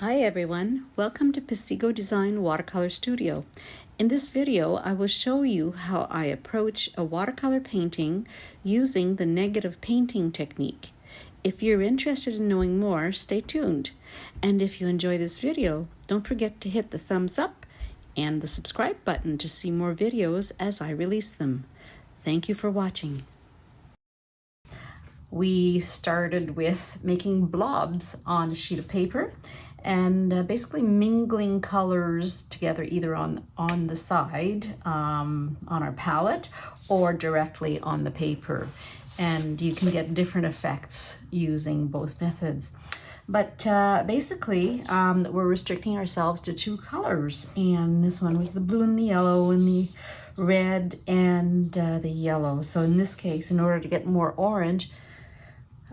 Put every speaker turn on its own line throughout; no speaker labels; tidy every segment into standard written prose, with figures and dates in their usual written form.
Hi everyone, welcome to Pasigo Design Watercolor Studio. In this video, I will show you how I approach a watercolor painting using the negative painting technique. If you're interested in knowing more, stay tuned. And if you enjoy this video, don't forget to hit the thumbs up and the subscribe button to see more videos as I release them. Thank you for watching. We started with making blobs on a sheet of paper and basically mingling colors together either on the side on our palette or directly on the paper. And you can get different effects using both methods. But basically, we're restricting ourselves to two colors. And this one was the blue and the yellow and the red and the yellow. So in this case, in order to get more orange,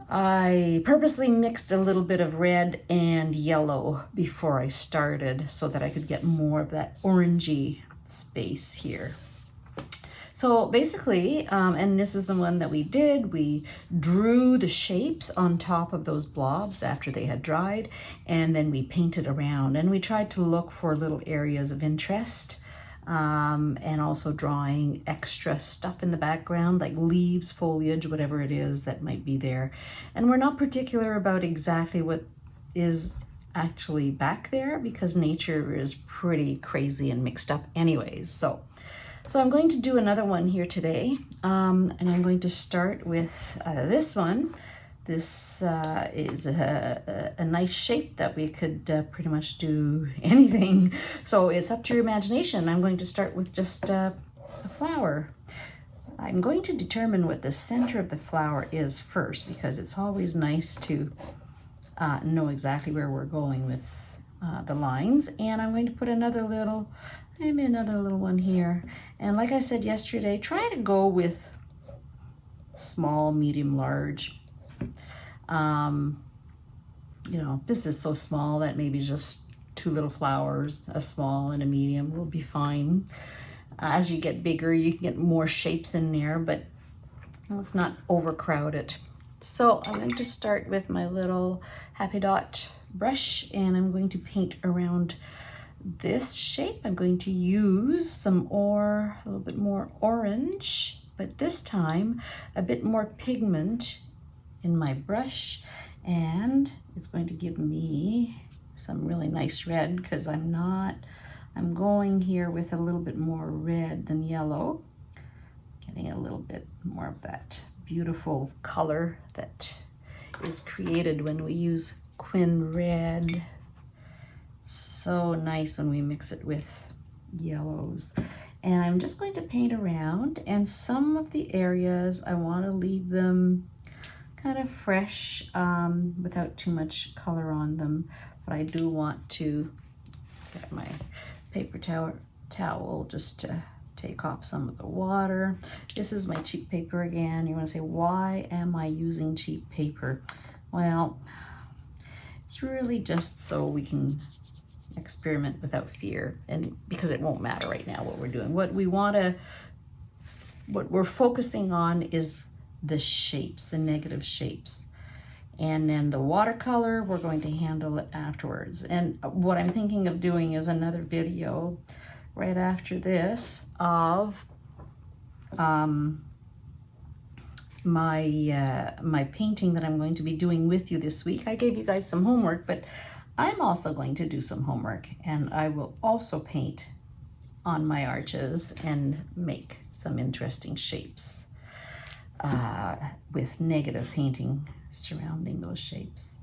I purposely mixed a little bit of red and yellow before I started so that I could get more of that orangey space here. So basically, and this is the one that we did, we drew the shapes on top of those blobs after they had dried, and then we painted around, and we tried to look for little areas of interest. And also drawing extra stuff in the background like leaves, foliage, whatever it is that might be there. And we're not particular about exactly what is actually back there because nature is pretty crazy and mixed up anyways. So I'm going to do another one here today, and I'm going to start with this one. This is a nice shape that we could pretty much do anything. So it's up to your imagination. I'm going to start with just a flower. I'm going to determine what the center of the flower is first because it's always nice to know exactly where we're going with the lines. And I'm going to put another little one here. And like I said yesterday, try to go with small, medium, large. You know, this is so small that maybe just two little flowers, a small and a medium, will be fine. As you get bigger, you can get more shapes in there, but let's not overcrowd it. So I'm going to start with my little Happy Dot brush, and I'm going to paint around this shape. I'm going to use a little bit more orange, but this time a bit more pigment in my brush, and it's going to give me some really nice red because I'm going here with a little bit more red than yellow, getting a little bit more of that beautiful color that is created when we use quin red. So nice when we mix it with yellows. And I'm just going to paint around, and some of the areas I want to leave them kind of fresh without too much color on them, but I do want to get my paper towel just to take off some of the water. This is my cheap paper again. You want to say, why am I using cheap paper? Well, it's really just so we can experiment without fear, and because it won't matter right now what we're doing. What we're focusing on is the shapes, the negative shapes. And then the watercolor, we're going to handle it afterwards. And what I'm thinking of doing is another video right after this of my painting that I'm going to be doing with you this week. I gave you guys some homework, but I'm also going to do some homework, and I will also paint on my arches and make some interesting shapes with negative painting surrounding those shapes.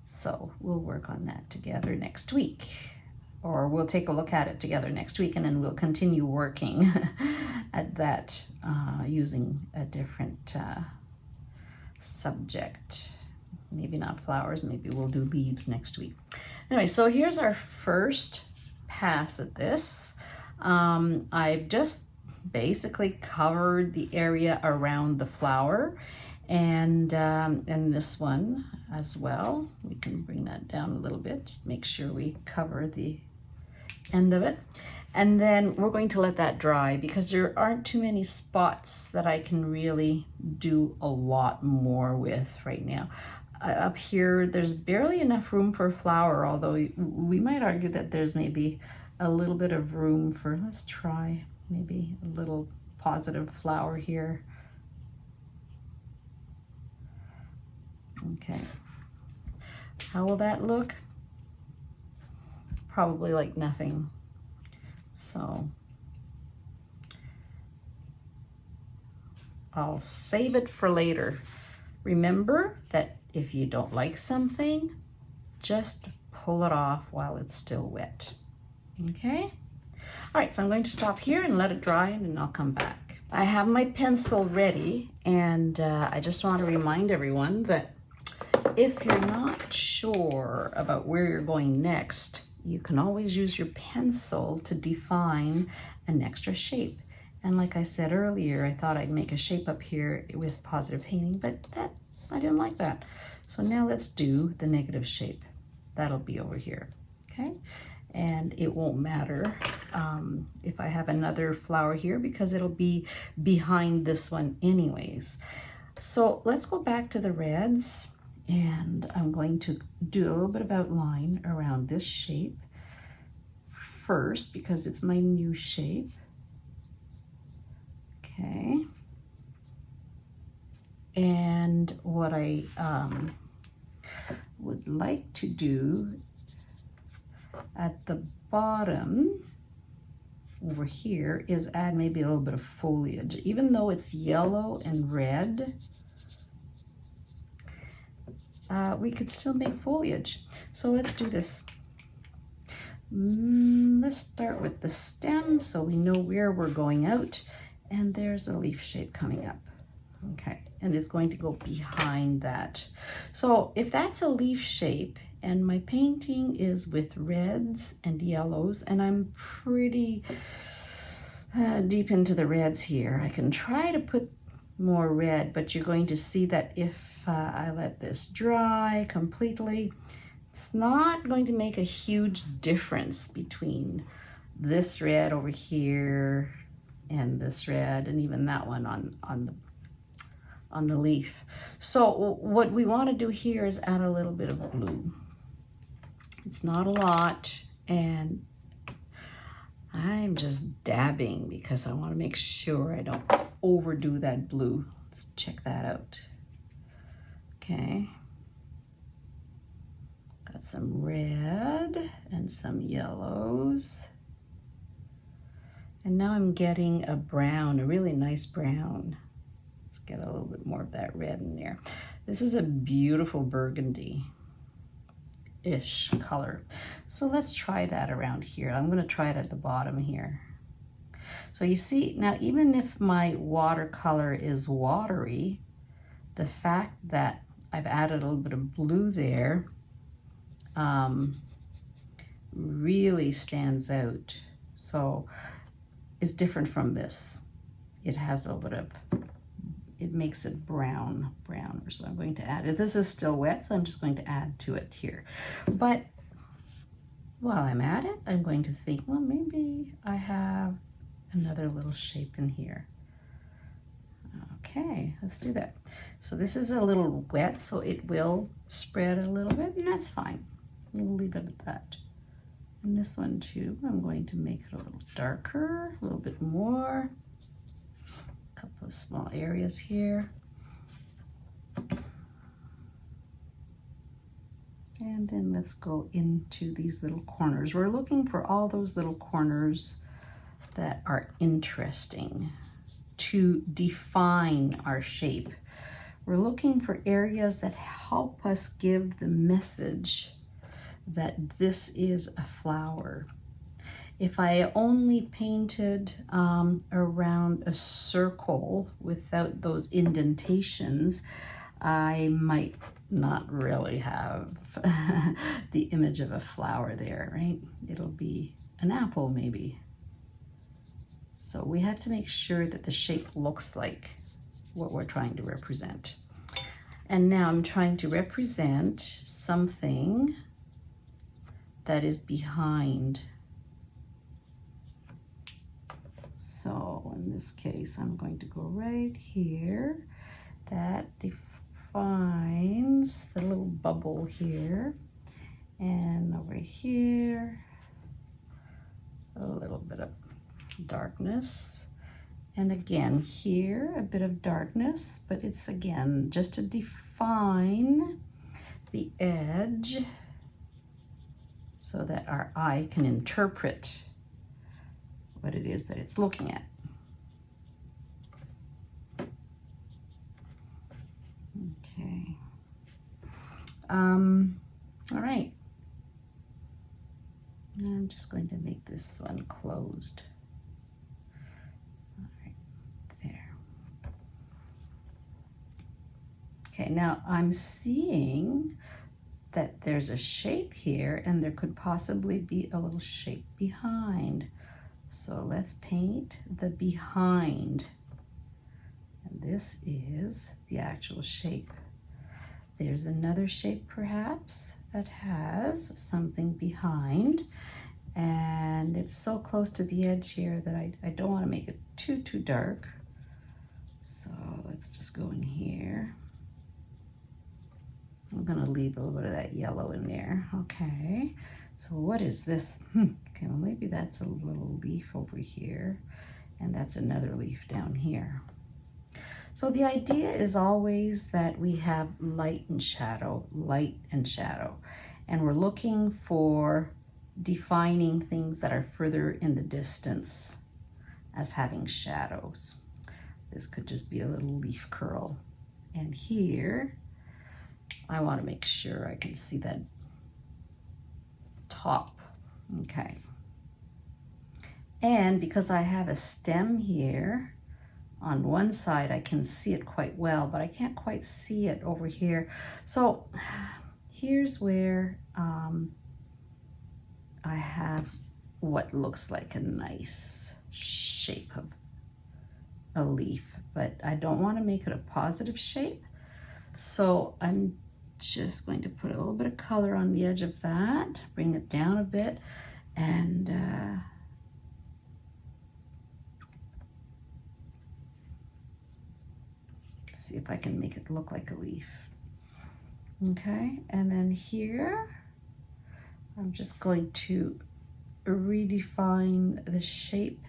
So we'll work on that together next week, or we'll take a look at it together next week, and then we'll continue working at that using a different subject. Maybe not flowers, maybe we'll do leaves next week. Anyway, so here's our first pass at this. I've just basically covered the area around the flower, and this one as well. We can bring that down a little bit, just make sure we cover the end of it. And then we're going to let that dry because there aren't too many spots that I can really do a lot more with right now. up here, there's barely enough room for a flower, although we might argue that there's maybe a little bit of room for, let's try maybe a little positive flower here. Okay, how will that look? Probably like nothing. So I'll save it for later. Remember that if you don't like something, just pull it off while it's still wet. Okay? All right, so I'm going to stop here and let it dry, and then I'll come back. I have my pencil ready, and I just want to remind everyone that if you're not sure about where you're going next, you can always use your pencil to define an extra shape. And like I said earlier, I thought I'd make a shape up here with positive painting, but I didn't like that. So now let's do the negative shape. That'll be over here, okay? And it won't matter if I have another flower here because it'll be behind this one anyways. So let's go back to the reds, and I'm going to do a little bit of outline around this shape first because it's my new shape. Okay. And what I would like to do at the bottom over here is add maybe a little bit of foliage. Even though it's yellow and red, we could still make foliage. So let's do this. Let's start with the stem so we know where we're going out. And there's a leaf shape coming up. Okay, and it's going to go behind that. So if that's a leaf shape and my painting is with reds and yellows, and I'm pretty deep into the reds here, I can try to put more red, but you're going to see that if I let this dry completely, it's not going to make a huge difference between this red over here and this red, and even that one on the leaf. So what we want to do here is add a little bit of blue. It's not a lot, and I'm just dabbing because I want to make sure I don't overdo that blue. Let's check that out. Okay. Got some red and some yellows. And now I'm getting a brown, a really nice brown. Let's get a little bit more of that red in there. This is a beautiful burgundy-ish color. So let's try that around here. I'm going to try it at the bottom here. So you see, now even if my watercolor is watery, the fact that I've added a little bit of blue there really stands out. So it's different from this. It has a little bit of, it makes it browner. So I'm going to add it. This is still wet, so I'm just going to add to it here. But while I'm at it, I'm going to think, well, maybe I have another little shape in here. Okay, let's do that. So this is a little wet, so it will spread a little bit, and that's fine. We'll leave it at that. And this one too, I'm going to make it a little darker, a little bit more. A couple of small areas here. And then let's go into these little corners. We're looking for all those little corners that are interesting to define our shape. We're looking for areas that help us give the message that this is a flower. If I only painted around a circle without those indentations, I might not really have the image of a flower there, right? It'll be an apple maybe. So we have to make sure that the shape looks like what we're trying to represent. And now I'm trying to represent something that is behind. So in this case, I'm going to go right here. That defines the little bubble here, and over here a little bit of darkness, and again here a bit of darkness, but it's again just to define the edge so that our eye can interpret what it is that it's looking at. Okay. All right. I'm just going to make this one closed. All right, there. Okay, now I'm seeing that there's a shape here, and there could possibly be a little shape behind. So let's paint the behind. And this is the actual shape. There's another shape perhaps that has something behind, and it's so close to the edge here that I don't want to make it too dark. So let's just go in here. I'm gonna leave a little bit of that yellow in there. Okay, so what is this? Okay, well maybe that's a little leaf over here, and that's another leaf down here. So the idea is always that we have light and shadow, and we're looking for defining things that are further in the distance as having shadows. This could just be a little leaf curl. And here, I want to make sure I can see that top. Okay. And because I have a stem here, on one side I can see it quite well, but I can't quite see it over here. So here's where I have what looks like a nice shape of a leaf, but I don't want to make it a positive shape. So I'm just going to put a little bit of color on the edge of that, bring it down a bit, and see if I can make it look like a leaf. Okay, and then here, I'm just going to redefine the shape,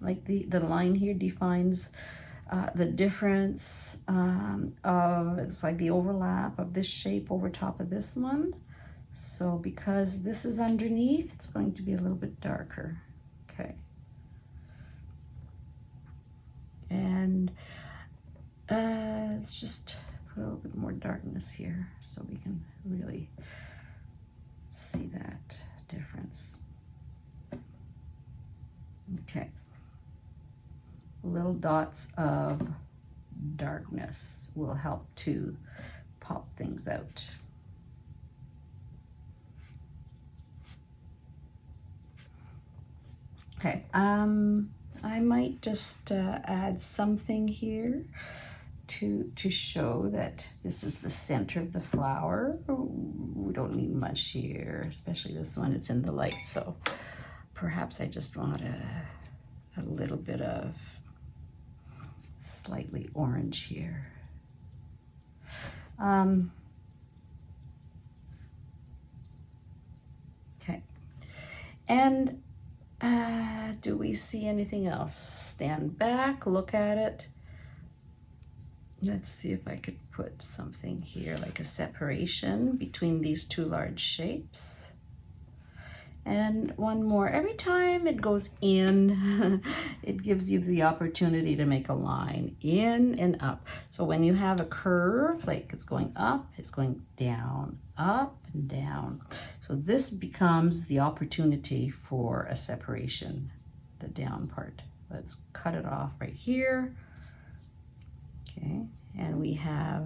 like the line here defines the difference of, it's like the overlap of this shape over top of this one. So because this is underneath, it's going to be a little bit darker. Okay. And let's just put a little bit more darkness here so we can really see that difference. Okay. Little dots of darkness will help to pop things out. Okay, I might just add something here to show that this is the center of the flower. We don't need much here, especially this one, it's in the light, so perhaps I just want a little bit of slightly orange here. Okay, and do we see anything else? Stand back, look at it. Let's see if I could put something here, like a separation between these two large shapes. And one more. Every time it goes in, it gives you the opportunity to make a line in and up. So when you have a curve, like it's going up, it's going down, up and down. So this becomes the opportunity for a separation, the down part. Let's cut it off right here. Okay, and we have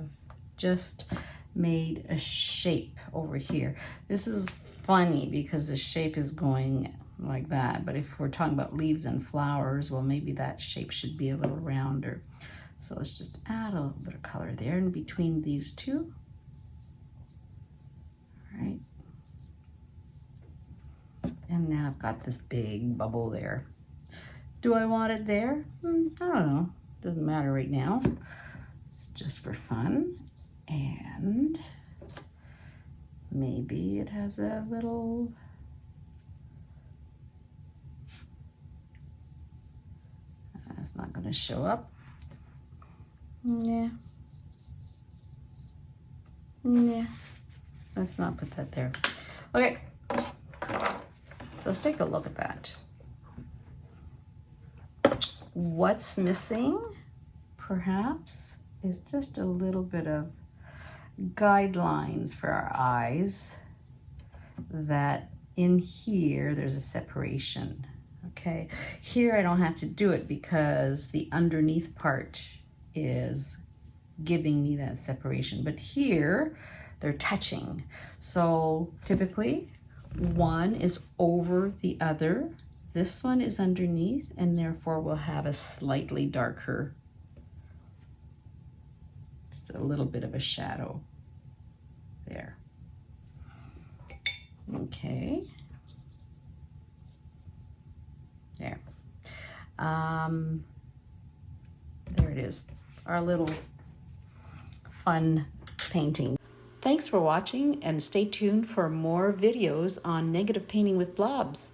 just made a shape over here. This is funny because the shape is going like that, but if we're talking about leaves and flowers, well, maybe that shape should be a little rounder. So let's just add a little bit of color there in between these two. All right. And now I've got this big bubble there. Do I want it there? I don't know. Doesn't matter right now. It's just for fun. And maybe it has a little, it's not going to show up. Yeah. Yeah. Let's not put that there. Okay. So let's take a look at that. What's missing, perhaps, is just a little bit of guidelines for our eyes, that in here there's a separation. Okay, here I don't have to do it because the underneath part is giving me that separation, but here they're touching. So typically one is over the other. This one is underneath, and therefore we'll have a slightly darker, just a little bit of a shadow there. Okay. There. There it is, our little fun painting. Thanks for watching, and stay tuned for more videos on negative painting with blobs.